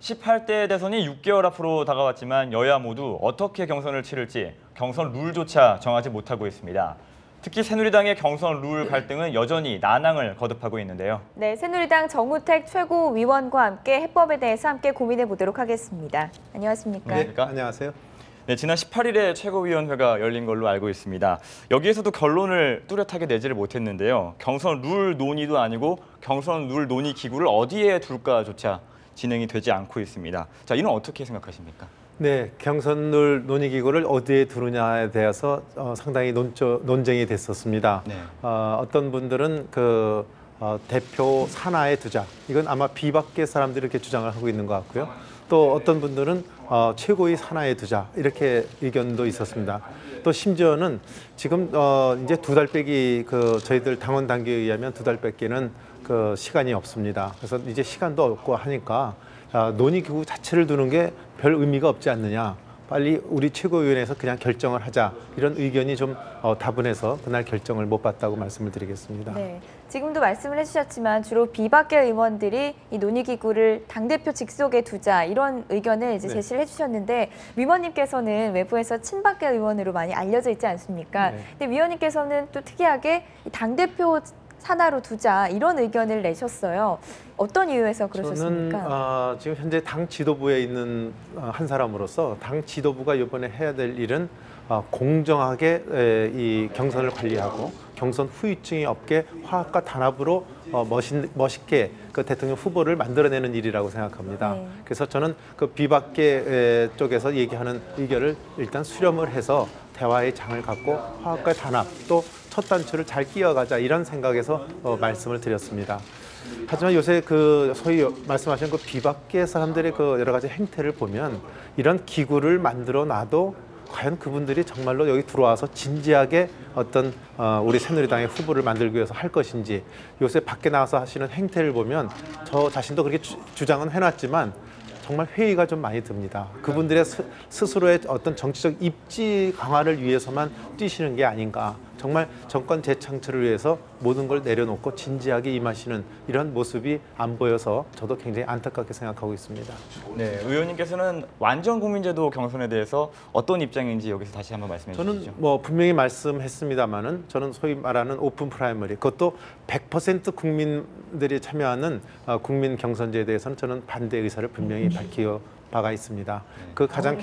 18대 대선이 6개월 앞으로 다가왔지만 여야 모두 어떻게 경선을 치를지 경선 룰조차 정하지 못하고 있습니다. 특히 새누리당의 경선 룰 갈등은 여전히 난항을 거듭하고 있는데요. 네, 새누리당 정우택 최고위원과 함께 해법에 대해서 함께 고민해 보도록 하겠습니다. 안녕하십니까? 네, 안녕하세요. 네, 지난 18일에 최고위원회가 열린 걸로 알고 있습니다. 여기에서도 결론을 뚜렷하게 내지를 못했는데요. 경선 룰 논의도 아니고 경선 룰 논의 기구를 어디에 둘까조차 진행이 되지 않고 있습니다. 자, 이는 어떻게 생각하십니까? 네, 경선 룰 논의 기구를 어디에 두느냐에 대해서 상당히 논쟁이 됐었습니다. 네. 어떤 분들은 대표 산하에 두자. 이건 아마 비박계 사람들이 이렇게 주장을 하고 있는 것 같고요. 또 어떤 분들은 최고위 산하에 두자. 이렇게 의견도 있었습니다. 또 심지어는 지금 이제 2달 빼기 저희들 당원 단계에 의하면 2달 빼기는 시간이 없습니다. 그래서 이제 시간도 없고 하니까 논의 기구 자체를 두는 게 별 의미가 없지 않느냐. 빨리 우리 최고위원회에서 그냥 결정을 하자. 이런 의견이 좀 다분해서 그날 결정을 못 봤다고 말씀을 드리겠습니다. 네, 지금도 말씀을 해주셨지만 주로 비박계 의원들이 이 논의기구를 당대표 직속에 두자 이런 의견을 이제 제시를 해주셨는데 위원님께서는 외부에서 친박계 의원으로 많이 알려져 있지 않습니까? 네. 근데 위원님께서는 또 특이하게 이 당대표 산하로 두자 이런 의견을 내셨어요. 어떤 이유에서 그러셨습니까? 저는 지금 현재 당 지도부에 있는 한 사람으로서 당 지도부가 이번에 해야 될 일은 공정하게 이 경선을 관리하고 경선 후유증이 없게 화합과 단합으로 멋있게 대통령 후보를 만들어내는 일이라고 생각합니다. 네. 그래서 저는 비박계 쪽에서 얘기하는 의견을 일단 수렴을 해서 대화의 장을 갖고 화합과 단합 또 첫 단추를 잘 끼워가자 이런 생각에서 말씀을 드렸습니다. 하지만 요새 소위 말씀하신 비박계 사람들의 여러 가지 행태를 보면 이런 기구를 만들어 놔도 과연 그분들이 정말로 여기 들어와서 진지하게 어떤 우리 새누리당의 후보를 만들기 위해서 할 것인지 요새 밖에 나와서 하시는 행태를 보면 저 자신도 그렇게 주장은 해놨지만 정말 회의가 좀 많이 듭니다. 그분들의 스스로의 어떤 정치적 입지 강화를 위해서만 뛰시는 게 아닌가. 정말 정권 재창출을 위해서 모든 걸 내려놓고 진지하게 임하시는 이런 모습이 안 보여서 저도 굉장히 안타깝게 생각하고 있습니다. 네, 의원님께서는 완전 국민제도 경선에 대해서 어떤 입장인지 여기서 다시 한번 말씀해 주시죠. 저는 분명히 말씀했습니다마는 저는 소위 말하는 오픈 프라이머리 그것도 100% 국민들이 참여하는 국민 경선제에 대해서는 저는 반대 의사를 분명히 밝히어 바가 있습니다. 그 가장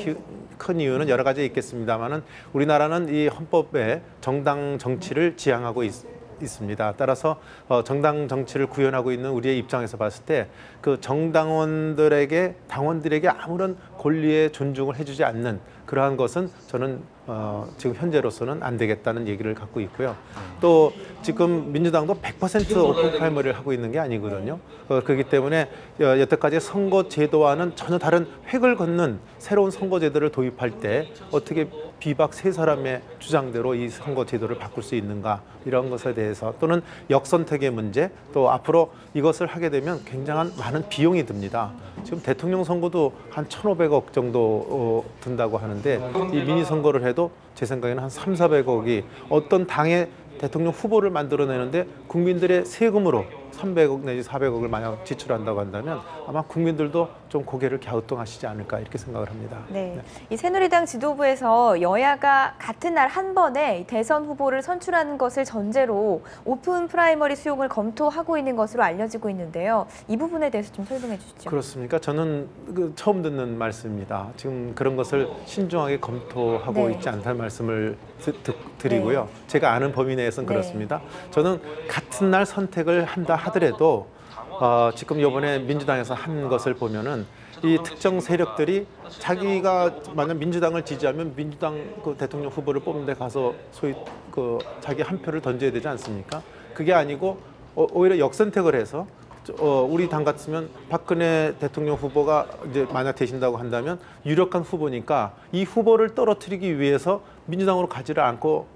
큰 이유는 여러 가지 있겠습니다만은 우리나라는 이 헌법에 정당 정치를 지향하고 있습니다. 따라서 정당 정치를 구현하고 있는 우리의 입장에서 봤을 때 당원들에게 아무런 권리에 존중을 해주지 않는 그러한 것은 저는 지금 현재로서는 안 되겠다는 얘기를 갖고 있고요. 또 지금 민주당도 100% 오픈 프라이머리를 하고 있는 게 아니거든요. 그렇기 때문에 여태까지 선거제도와는 전혀 다른 획을 긋는 새로운 선거제도를 도입할 때 어떻게 비박 3사람의 주장대로 이 선거제도를 바꿀 수 있는가 이런 것에 대해서 또는 역선택의 문제 또 앞으로 이것을 하게 되면 굉장한 많은 비용이 듭니다. 지금 대통령 선거도 한 1,500억 정도 든다고 하는데 이 미니 선거를 해도 제 생각에는 한 300~400억이 어떤 당의 대통령 후보를 만들어내는데 국민들의 세금으로 300억 내지 400억을 만약 지출한다고 한다면 아마 국민들도 좀 고개를 갸우뚱하시지 않을까 이렇게 생각을 합니다. 네, 이 새누리당 지도부에서 여야가 같은 날 한 번에 대선 후보를 선출하는 것을 전제로 오픈 프라이머리 수용을 검토하고 있는 것으로 알려지고 있는데요. 이 부분에 대해서 좀 설명해 주시죠. 그렇습니까? 저는 처음 듣는 말씀입니다. 지금 그런 것을 신중하게 검토하고 있지 않다는 말씀을 드리고요. 제가 아는 범위 내에서는 그렇습니다. 저는 같은 날 선택을 한다 하더라도 지금 이번에 민주당에서 한 것을 보면은 이 특정 세력들이 자기가 만약 민주당을 지지하면 민주당 대통령 후보를 뽑는 데 가서 소위 자기 한 표를 던져야 되지 않습니까? 그게 아니고 오히려 역선택을 해서 우리 당 같으면 박근혜 대통령 후보가 이제 만약 되신다고 한다면 유력한 후보니까 이 후보를 떨어뜨리기 위해서 민주당으로 가지를 않고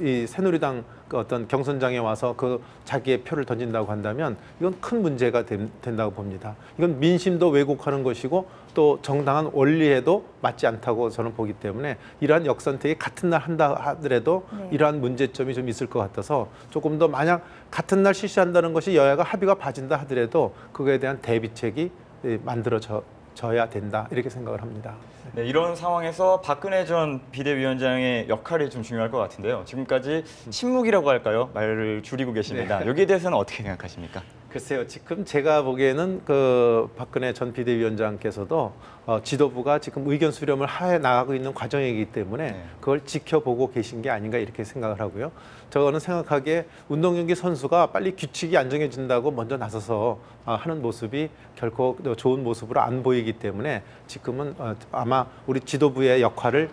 이 새누리당 어떤 경선장에 와서 자기의 표를 던진다고 한다면 이건 큰 문제가 된다고 봅니다. 이건 민심도 왜곡하는 것이고 또 정당한 원리에도 맞지 않다고 저는 보기 때문에 이러한 역선택이 같은 날 한다 하더라도 이러한 문제점이 좀 있을 것 같아서 조금 더 만약 같은 날 실시한다는 것이 여야가 합의가 봐진다 하더라도 그거에 대한 대비책이 만들어져 져야 된다 이렇게 생각을 합니다. 네, 이런 상황에서 박근혜 전 비대위원장의 역할이 좀 중요할 것 같은데요. 지금까지 침묵이라고 할까요? 말을 줄이고 계십니다. 네. 여기에 대해서는 어떻게 생각하십니까? 글쎄요, 지금 제가 보기에는 그 박근혜 전 비대위원장께서도 지도부가 지금 의견 수렴을 해 나가고 있는 과정이기 때문에 네. 그걸 지켜보고 계신 게 아닌가 이렇게 생각을 하고요. 저는 생각하기에 운동경기 선수가 빨리 규칙이 안정해진다고 먼저 나서서 하는 모습이 결코 좋은 모습으로 안 보이기 때문에 지금은 아마 우리 지도부의 역할을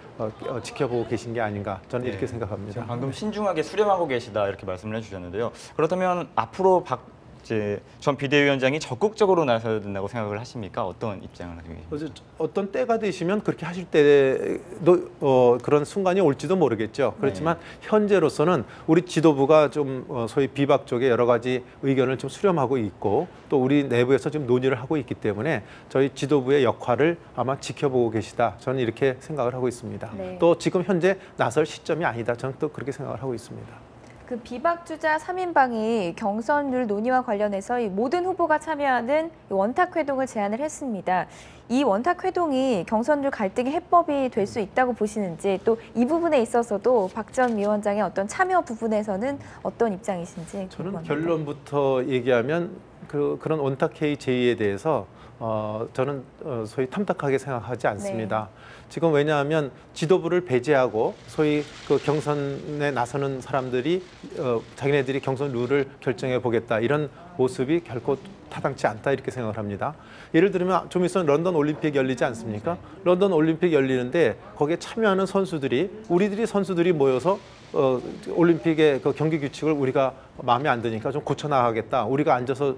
지켜보고 계신 게 아닌가 저는 이렇게 네. 생각합니다. 방금 신중하게 수렴하고 계시다 이렇게 말씀을 해주셨는데요. 그렇다면 앞으로 전 비대위원장이 적극적으로 나서야 된다고 생각을 하십니까? 어떤 입장을 가지고 계십니까? 어떤 때가 되시면 그렇게 하실 때도 그런 순간이 올지도 모르겠죠. 그렇지만 현재로서는 우리 지도부가 좀 소위 비박 쪽에 여러 가지 의견을 좀 수렴하고 있고 또 우리 내부에서 지금 논의를 하고 있기 때문에 저희 지도부의 역할을 아마 지켜보고 계시다. 저는 이렇게 생각을 하고 있습니다. 네. 또 지금 현재 나설 시점이 아니다. 저는 또 그렇게 생각을 하고 있습니다. 그 비박주자 3인방이 경선 룰 논의와 관련해서 이 모든 후보가 참여하는 원탁 회동을 제안을 했습니다. 이 원탁 회동이 경선 룰 갈등의 해법이 될 수 있다고 보시는지 또 이 부분에 있어서도 박 전 위원장의 어떤 참여 부분에서는 어떤 입장이신지 저는 궁금합니다. 결론부터 얘기하면 그런 원탁회의 제의에 대해서 저는 소위 탐탁하게 생각하지 않습니다. 지금 왜냐하면 지도부를 배제하고 소위 그 경선에 나서는 사람들이 자기네들이 경선 룰을 결정해 보겠다 이런 모습이 결코 타당치 않다 이렇게 생각을 합니다. 예를 들면 좀 있으면 런던 올림픽 열리지 않습니까? 런던 올림픽 열리는데 거기에 참여하는 우리들이 선수들이 모여서 올림픽의 그 경기 규칙을 우리가 마음에 안 드니까 좀 고쳐 나가겠다. 우리가 앉아서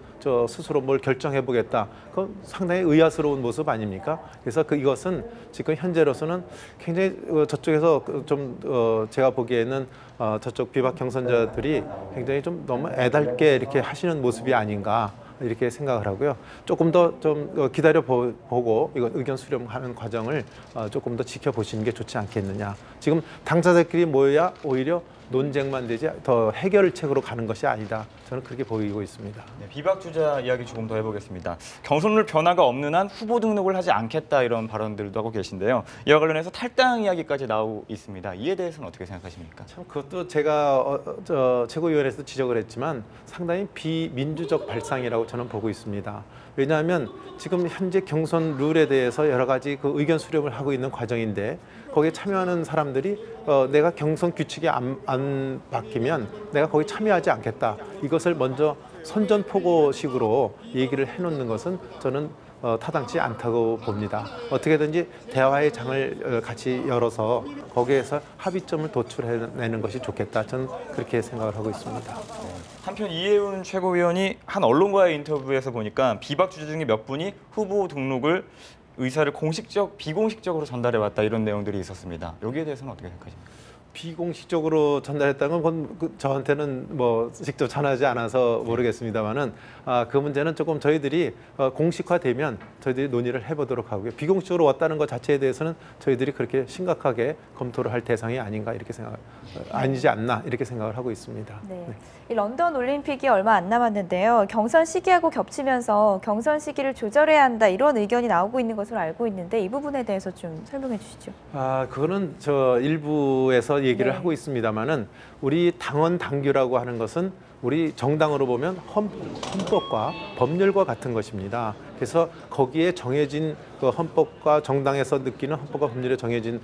스스로 뭘 결정해 보겠다. 그건 상당히 의아스러운 모습 아닙니까? 그래서 이것은 지금 현재로서는 굉장히 저쪽에서 좀 제가 보기에는 저쪽 비박 경선자들이 굉장히 좀 너무 애달게 이렇게 하시는 모습이 아닌가. 이렇게 생각을 하고요. 조금 더 좀 기다려 보고 이거 의견 수렴하는 과정을 조금 더 지켜보시는 게 좋지 않겠느냐. 지금 당사자끼리 모여야 오히려 논쟁만 되지 더 해결책으로 가는 것이 아니다. 저는 그렇게 보이고 있습니다. 네, 비박 주자 이야기 조금 더 해보겠습니다. 경선룰 변화가 없는 한 후보 등록을 하지 않겠다 이런 발언들도 하고 계신데요. 이와 관련해서 탈당 이야기까지 나오고 있습니다. 이에 대해서는 어떻게 생각하십니까? 참 그것도 제가 최고위원회에서 지적을 했지만 상당히 비민주적 발상이라고 저는 보고 있습니다. 왜냐하면 지금 현재 경선 룰에 대해서 여러 가지 그 의견 수렴을 하고 있는 과정인데 거기에 참여하는 사람들이 내가 경선 규칙이 안 바뀌면 내가 거기 참여하지 않겠다. 이것을 먼저 선전포고식으로 얘기를 해놓는 것은 저는 타당치 않다고 봅니다. 어떻게든지 대화의 장을 같이 열어서 거기에서 합의점을 도출해내는 것이 좋겠다. 저는 그렇게 생각을 하고 있습니다. 한편 이해운 최고위원이 한 언론과의 인터뷰에서 보니까 비박 주자 중에 몇 분이 후보 등록을 의사를 비공식적으로 전달해왔다 이런 내용들이 있었습니다. 여기에 대해서는 어떻게 생각하십니까? 비공식적으로 전달했다는 건 저한테는 뭐 직접 전하지 않아서 모르겠습니다만은 그 문제는 조금 저희들이 공식화되면 저희들이 논의를 해보도록 하고요. 비공식적으로 왔다는 것 자체에 대해서는 저희들이 그렇게 심각하게 검토를 할 대상이 아닌가 이렇게 아니지 않나 이렇게 생각을 하고 있습니다. 네. 이 런던 올림픽이 얼마 안 남았는데요. 경선 시기하고 겹치면서 경선 시기를 조절해야 한다 이런 의견이 나오고 있는 것으로 알고 있는데 이 부분에 대해서 좀 설명해 주시죠. 그거는 저 일부에서 얘기를 하고 있습니다만은 우리 당원 당규라고 하는 것은 우리 정당으로 보면 헌법과 법률과 같은 것입니다. 그래서 거기에 정해진 그 헌법과 정당에서 느끼는 헌법과 법률에 정해진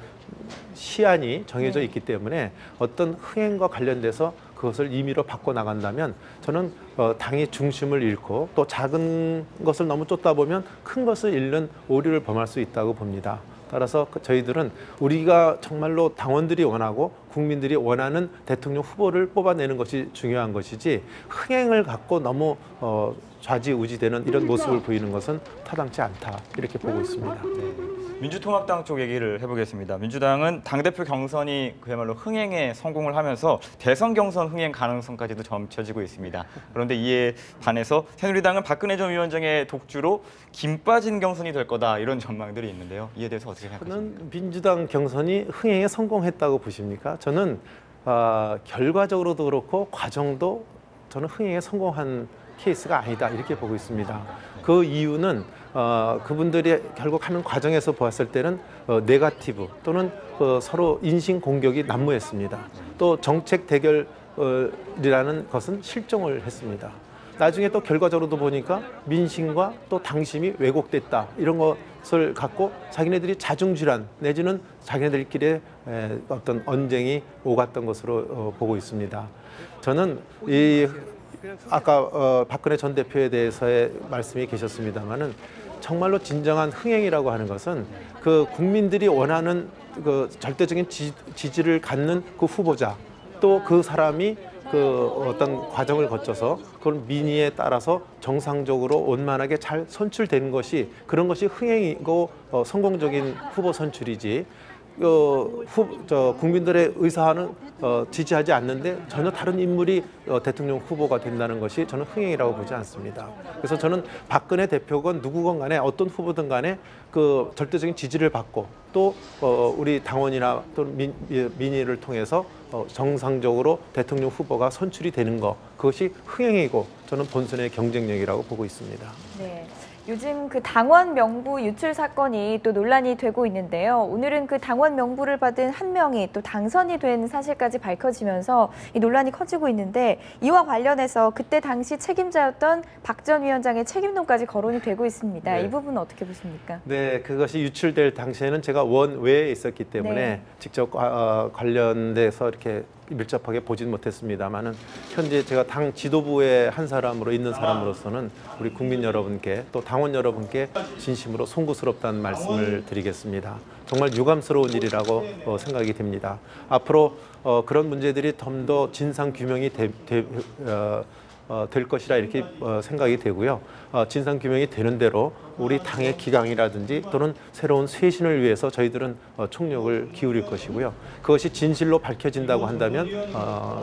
시한이 정해져 있기 때문에 어떤 흥행과 관련돼서 그것을 임의로 바꿔 나간다면 저는 당의 중심을 잃고 또 작은 것을 너무 쫓다 보면 큰 것을 잃는 오류를 범할 수 있다고 봅니다. 따라서 저희들은 우리가 정말로 당원들이 원하고 국민들이 원하는 대통령 후보를 뽑아내는 것이 중요한 것이지 흥행을 갖고 너무 좌지우지되는 이런 모습을 보이는 것은 타당치 않다 이렇게 보고 있습니다. 민주통합당 쪽 얘기를 해보겠습니다. 민주당은 당대표 경선이 그야말로 흥행에 성공을 하면서 대선 경선 흥행 가능성까지도 점쳐지고 있습니다. 그런데 이에 반해서 새누리당은 박근혜 전 위원장의 독주로 김 빠진 경선이 될 거다 이런 전망들이 있는데요. 이에 대해서 어떻게 생각하십니까? 저는 민주당 경선이 흥행에 성공했다고 보십니까? 저는 결과적으로도 그렇고 과정도 저는 흥행에 성공한 케이스가 아니다 이렇게 보고 있습니다. 그 이유는 그분들이 결국 하는 과정에서 보았을 때는 네거티브 또는 서로 인신 공격이 난무했습니다. 또 정책 대결이라는 것은 실종을 했습니다. 나중에 또 결과적으로도 보니까 민심과 또 당심이 왜곡됐다 이런 것을 갖고 자기네들이 자중질환 내지는 자기네들끼리 어떤 언쟁이 오갔던 것으로 보고 있습니다. 저는 아까 박근혜 전 대표에 대해서의 말씀이 계셨습니다마는 정말로 진정한 흥행이라고 하는 것은 그 국민들이 원하는 그 절대적인 지지를 갖는 그 후보자 또 그 사람이 그 어떤 과정을 거쳐서 그런 민의에 따라서 정상적으로 원만하게 잘 선출되는 것이 그런 것이 흥행이고 성공적인 후보 선출이지 국민들의 의사는 지지하지 않는데 전혀 다른 인물이 대통령 후보가 된다는 것이 저는 흥행이라고 보지 않습니다. 그래서 저는 박근혜 대표건 누구건 간에 어떤 후보든 간에 그 절대적인 지지를 받고 또 우리 당원이나 또 민의를 통해서 정상적으로 대통령 후보가 선출이 되는 것 그것이 흥행이고 저는 본선의 경쟁력이라고 보고 있습니다. 네. 요즘 그 당원 명부 유출 사건이 또 논란이 되고 있는데요. 오늘은 그 당원 명부를 받은 한 명이 또 당선이 된 사실까지 밝혀지면서 이 논란이 커지고 있는데 이와 관련해서 그때 당시 책임자였던 박 전 위원장의 책임론까지 거론이 되고 있습니다. 네. 이 부분은 어떻게 보십니까? 네, 그것이 유출될 당시에는 제가 원외에 있었기 때문에 네. 직접 관련돼서 이렇게 밀접하게 보진 못했습니다만은 현재 제가 당 지도부의 한 사람으로 있는 사람으로서는 우리 국민 여러분께 또 당원 여러분께 진심으로 송구스럽다는 말씀을 드리겠습니다. 정말 유감스러운 일이라고 생각이 됩니다. 앞으로 그런 문제들이 좀 더 진상 규명이 될 것이라 이렇게 생각이 되고요. 진상 규명이 되는 대로 우리 당의 기강이라든지 또는 새로운 쇄신을 위해서 저희들은 총력을 기울일 것이고요. 그것이 진실로 밝혀진다고 한다면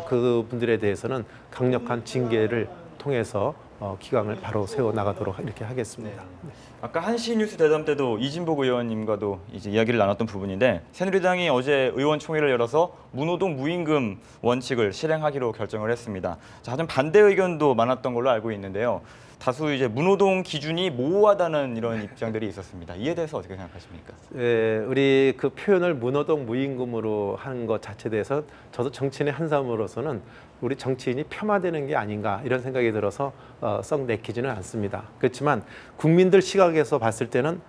그분들에 대해서는 강력한 징계를 통해서 기강을 바로 세워 나가도록 이렇게 하겠습니다. 네. 아까 한시 뉴스 대담 때도 이진복 의원님과도 이제 이야기를 나눴던 부분인데 새누리당이 어제 의원총회를 열어서 무노동 무임금 원칙을 실행하기로 결정을 했습니다. 자, 하지만 반대 의견도 많았던 걸로 알고 있는데요. 다수 이제 무노동 기준이 모호하다는 이런 입장들이 있었습니다. 이에 대해서 어떻게 생각하십니까? 네, 우리 그 표현을 무노동 무임금으로 하는 것 자체에 대해서 저도 정치인의 한 사람으로서는 우리 정치인이 폄하되는 게 아닌가 이런 생각이 들어서 썩 내키지는 않습니다. 그렇지만 국민들 시각에서 봤을 때는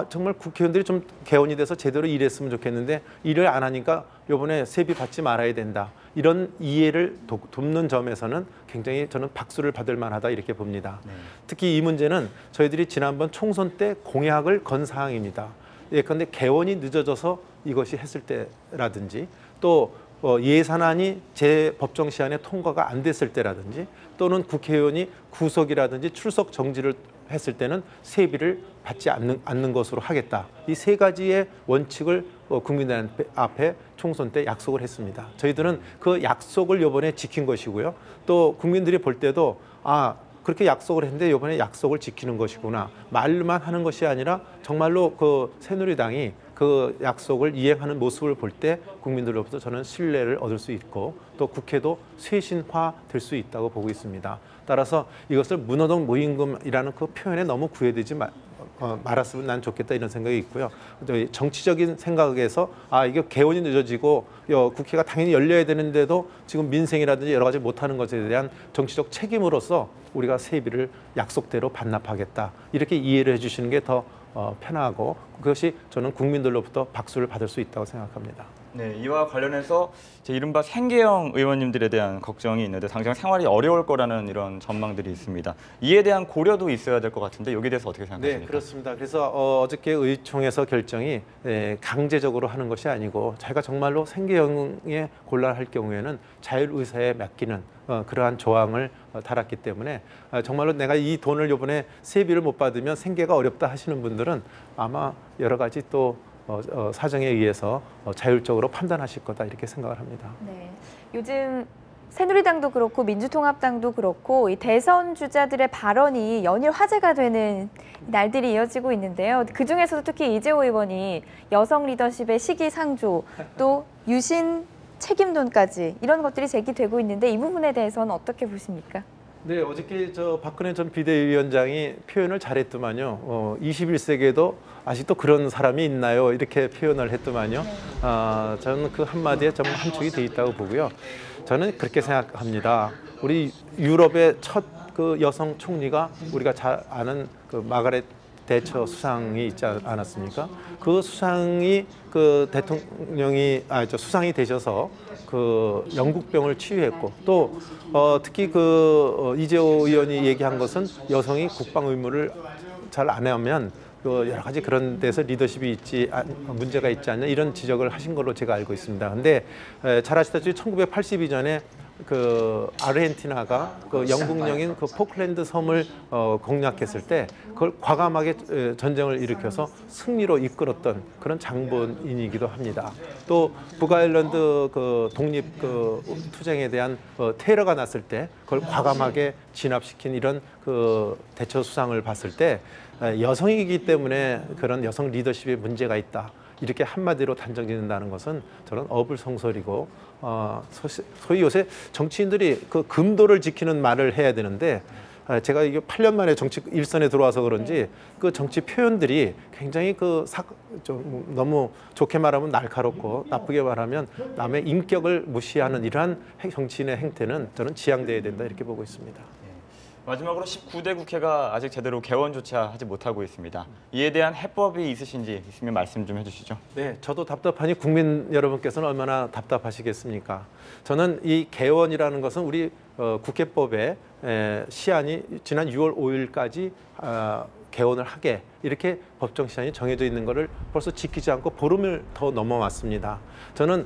정말 국회의원들이 좀 개원이 돼서 제대로 일했으면 좋겠는데 일을 안 하니까 이번에 세비 받지 말아야 된다. 이런 이해를 돕는 점에서는 굉장히 저는 박수를 받을 만하다 이렇게 봅니다. 특히 이 문제는 저희들이 지난번 총선 때 공약을 건 사항입니다. 예컨대 개원이 늦어져서 이것이 했을 때라든지 또 예산안이 제 법정 시한에 통과가 안 됐을 때라든지 또는 국회의원이 구속이라든지 출석 정지를 했을 때는 세비를 받지 않는 것으로 하겠다. 이 세 가지의 원칙을 국민들 앞에 총선 때 약속을 했습니다. 저희들은 그 약속을 이번에 지킨 것이고요. 또 국민들이 볼 때도 그렇게 약속을 했는데 이번에 약속을 지키는 것이구나. 말로만 하는 것이 아니라 정말로 그 새누리당이 그 약속을 이행하는 모습을 볼 때 국민들로부터 저는 신뢰를 얻을 수 있고 또 국회도 쇄신화될 수 있다고 보고 있습니다. 따라서 이것을 무노동 무임금이라는 그 표현에 너무 구애되지 말았으면 난 좋겠다 이런 생각이 있고요. 정치적인 생각에서 이게 개원이 늦어지고 국회가 당연히 열려야 되는데도 지금 민생이라든지 여러 가지 못하는 것에 대한 정치적 책임으로서 우리가 세비를 약속대로 반납하겠다 이렇게 이해를 해주시는 게 더 편하고 그것이 저는 국민들로부터 박수를 받을 수 있다고 생각합니다. 네, 이와 관련해서 제 이른바 생계형 의원님들에 대한 걱정이 있는데 당장 생활이 어려울 거라는 이런 전망들이 있습니다. 이에 대한 고려도 있어야 될 것 같은데 여기에 대해서 어떻게 생각하십니까? 네, 그렇습니다. 그래서 어저께 의총에서 결정이 강제적으로 하는 것이 아니고 자기가 정말로 생계형에 곤란할 경우에는 자율의사에 맡기는 그러한 조항을 달았기 때문에 정말로 내가 이 돈을 이번에 세비를 못 받으면 생계가 어렵다 하시는 분들은 아마 여러 가지 또 사정에 의해서 자율적으로 판단하실 거다 이렇게 생각을 합니다. 네, 요즘 새누리당도 그렇고 민주통합당도 그렇고 이 대선 주자들의 발언이 연일 화제가 되는 날들이 이어지고 있는데요. 그중에서도 특히 이재호 의원이 여성 리더십의 시기상조 또 유신 책임론까지 이런 것들이 제기되고 있는데 이 부분에 대해서는 어떻게 보십니까? 네, 어저께 저 박근혜 전 비대위원장이 표현을 잘했더만요. 21세기에도 아직도 그런 사람이 있나요? 이렇게 표현을 했더만요. 저는 그 한마디에 좀 함축이 돼 있다고 보고요. 저는 그렇게 생각합니다. 우리 유럽의 첫 그 여성 총리가 우리가 잘 아는 그 마가렛 대처 수상이 있지 않았습니까? 그 수상이 그 대통령이 수상이 되셔서 그 영국병을 치유했고 또 특히 그 이재호 의원이 얘기한 것은 여성이 국방 의무를 잘 안 하면 그 여러 가지 그런 데서 리더십이 문제가 있지 않냐 이런 지적을 하신 걸로 제가 알고 있습니다. 근데 잘 아시다시피 1982년에 그 아르헨티나가 그 영국령인 그 포클랜드 섬을 공략했을 때 그걸 과감하게 전쟁을 일으켜서 승리로 이끌었던 그런 장본인이기도 합니다. 또 북아일랜드 그 독립 그 투쟁에 대한 테러가 났을 때 그걸 과감하게 진압시킨 이런 그 대처 수상을 봤을 때 여성이기 때문에 그런 여성 리더십에 문제가 있다. 이렇게 한마디로 단정짓는다는 것은 저는 어불성설이고 소위 요새 정치인들이 그 금도를 지키는 말을 해야 되는데 제가 이게 8년 만에 정치 일선에 들어와서 그런지 그 정치 표현들이 굉장히 좀 너무 좋게 말하면 날카롭고 나쁘게 말하면 남의 인격을 무시하는 이러한 정치인의 행태는 저는 지양돼야 된다 이렇게 보고 있습니다. 마지막으로 19대 국회가 아직 제대로 개원조차 하지 못하고 있습니다. 이에 대한 해법이 있으면 말씀 좀 해주시죠. 네, 저도 답답하니 국민 여러분께서는 얼마나 답답하시겠습니까? 저는 이 개원이라는 것은 우리 국회법에 시한이 지난 6월 5일까지 개원을 하게 이렇게 법정 시한이 정해져 있는 것을 벌써 지키지 않고 보름을 더 넘어왔습니다. 저는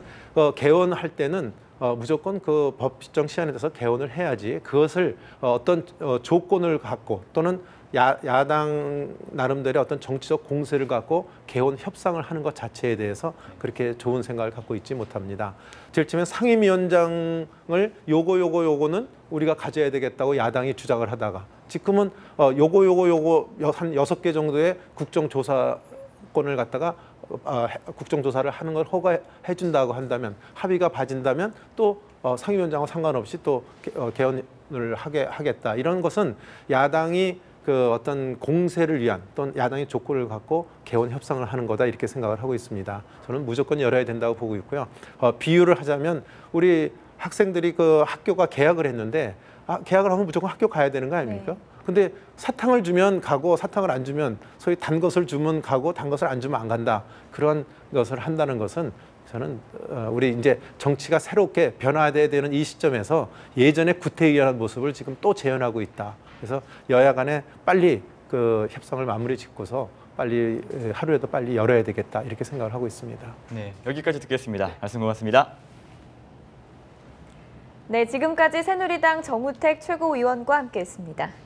개원할 때는 무조건 그 법정 시한에 대해서 개원을 해야지 그것을 어떤 조건을 갖고 또는 야당 나름대로 어떤 정치적 공세를 갖고 개원 협상을 하는 것 자체에 대해서 그렇게 좋은 생각을 갖고 있지 못합니다. 제일 처음에 상임위원장을 요거는 우리가 가져야 되겠다고 야당이 주장을 하다가 지금은 요거 한 6개 정도의 국정조사권을 갖다가 국정조사를 하는 걸 허가해 준다고 한다면 합의가 봐진다면 또 상임위원장과 상관없이 또 개헌을 하겠다. 이런 것은 야당이 그 어떤 공세를 위한 또는 야당의 조건을 갖고 개헌 협상을 하는 거다 이렇게 생각을 하고 있습니다. 저는 무조건 열어야 된다고 보고 있고요. 비유를 하자면 우리 학생들이 그 학교가 개학을 했는데 개학을 하면 무조건 학교 가야 되는 거 아닙니까? 네. 근데 사탕을 주면 가고 사탕을 안 주면 소위 단 것을 주면 가고 단 것을 안 주면 안 간다. 그런 것을 한다는 것은 저는 우리 이제 정치가 새롭게 변화돼야 되는 이 시점에서 예전의 구태의연한 모습을 지금 또 재현하고 있다. 그래서 여야 간에 빨리 그 협상을 마무리 짓고서 빨리 하루라도 빨리 열어야 되겠다 이렇게 생각을 하고 있습니다. 네, 여기까지 듣겠습니다. 말씀 고맙습니다. 네, 지금까지 새누리당 정우택 최고위원과 함께했습니다.